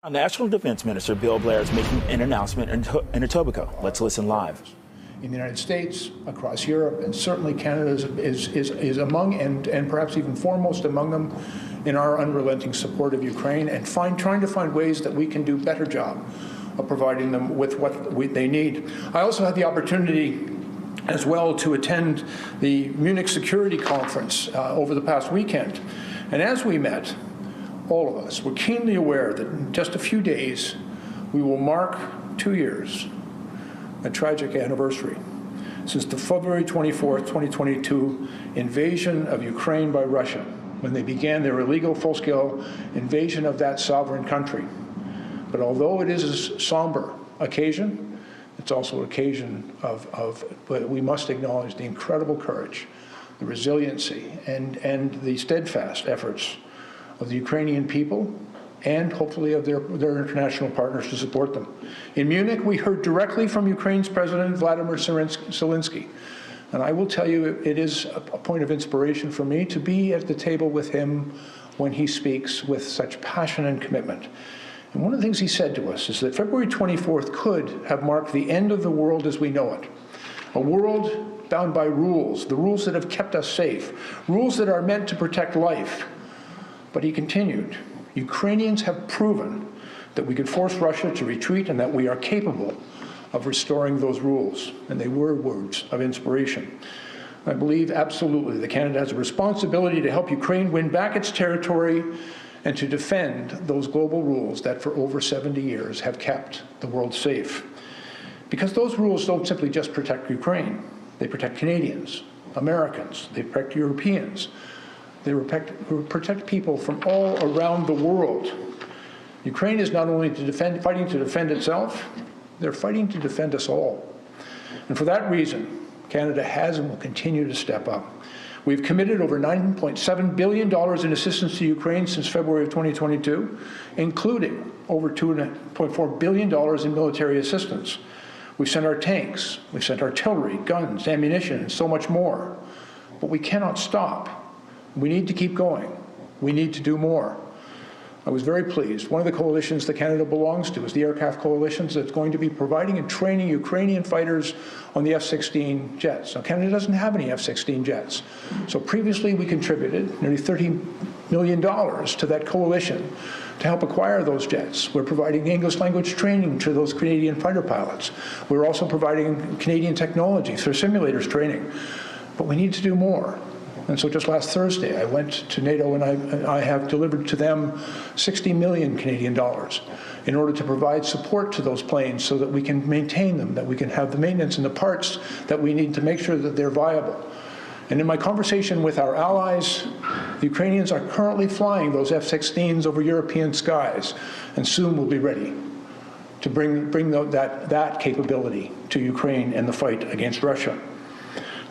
National Defense Minister Bill Blair is making an announcement in Etobicoke. Let's listen live. In the United States, across Europe, and certainly Canada is among and perhaps even foremost among them in our unrelenting support of Ukraine and trying to find ways that we can do a better job of providing them with what they need. I also had the opportunity as well to attend the Munich Security Conference over the past weekend. And as we met, all of us were keenly aware that in just a few days we will mark 2 years, a tragic anniversary, since the February 24th, 2022 invasion of Ukraine by Russia, when they began their illegal full-scale invasion of that sovereign country. But although it is a somber occasion, it's also an occasion but we must acknowledge the incredible courage, the resiliency, and the steadfast efforts of the Ukrainian people and hopefully of their international partners to support them. In Munich, we heard directly from Ukraine's President Vladimir Zelensky. And I will tell you, it is a point of inspiration for me to be at the table with him when he speaks with such passion and commitment. And one of the things he said to us is that February 24th could have marked the end of the world as we know it. A world bound by rules, the rules that have kept us safe, rules that are meant to protect life. But he continued, Ukrainians have proven that we can force Russia to retreat and that we are capable of restoring those rules. And they were words of inspiration. I believe absolutely that Canada has a responsibility to help Ukraine win back its territory and to defend those global rules that for over 70 years have kept the world safe. Because those rules don't simply just protect Ukraine. They protect Canadians, Americans, they protect Europeans. They protect people from all around the world. Ukraine is not only fighting to defend itself, they're fighting to defend us all. And for that reason, Canada has and will continue to step up. We've committed over $9.7 billion in assistance to Ukraine since February of 2022, including over $2.4 billion in military assistance. We've sent our tanks, we've sent artillery, guns, ammunition, and so much more. But we cannot stop. We need to keep going. We need to do more. I was very pleased. One of the coalitions that Canada belongs to is the Aircraft Coalition that's going to be providing and training Ukrainian fighters on the F-16 jets. Now, Canada doesn't have any F-16 jets. So previously we contributed nearly $30 million to that coalition to help acquire those jets. We're providing English language training to those Canadian fighter pilots. We're also providing Canadian technology through simulators training. But we need to do more. And so just last Thursday, I went to NATO and I have delivered to them 60 million Canadian dollars in order to provide support to those planes so that we can maintain them, that we can have the maintenance and the parts that we need to make sure that they're viable. And in my conversation with our allies, the Ukrainians are currently flying those F-16s over European skies, and soon will be ready to bring that capability to Ukraine and the fight against Russia.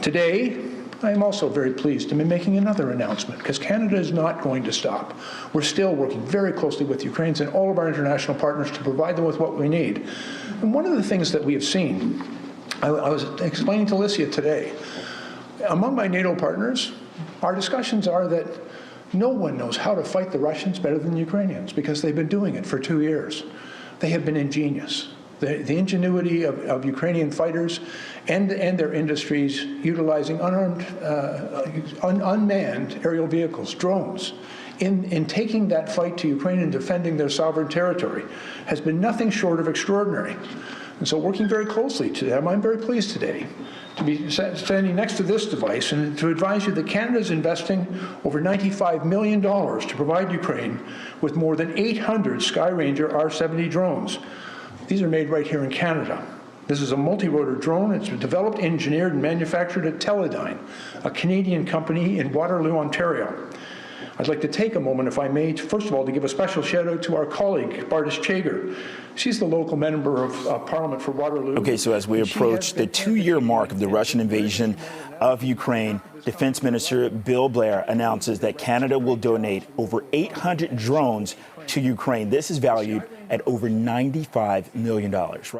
Today, I am also very pleased to be making another announcement because Canada is not going to stop. We're still working very closely with Ukrainians and all of our international partners to provide them with what we need. And one of the things that we have seen, I was explaining to Alicia today, among my NATO partners, our discussions are that no one knows how to fight the Russians better than the Ukrainians because they've been doing it for 2 years. They have been ingenious. The ingenuity of Ukrainian fighters and their industries utilizing unmanned aerial vehicles, drones, in taking that fight to Ukraine and defending their sovereign territory has been nothing short of extraordinary. And so working very closely to them, I'm very pleased today to be standing next to this device and to advise you that Canada is investing over $95 million to provide Ukraine with more than 800 Skyranger R-70 drones. These are made right here in Canada. This is a multi-rotor drone. It's developed, engineered, and manufactured at Teledyne, a Canadian company in Waterloo, Ontario. I'd like to take a moment, if I may, first of all, to give a special shout-out to our colleague, Bartis Chager. She's the local member of Parliament for Waterloo. Okay, so as we approach the 2-year mark of the Russian invasion of Ukraine, Defense Minister Bill Blair announces that Canada will donate over 800 drones to Ukraine. This is valued at over $95 million.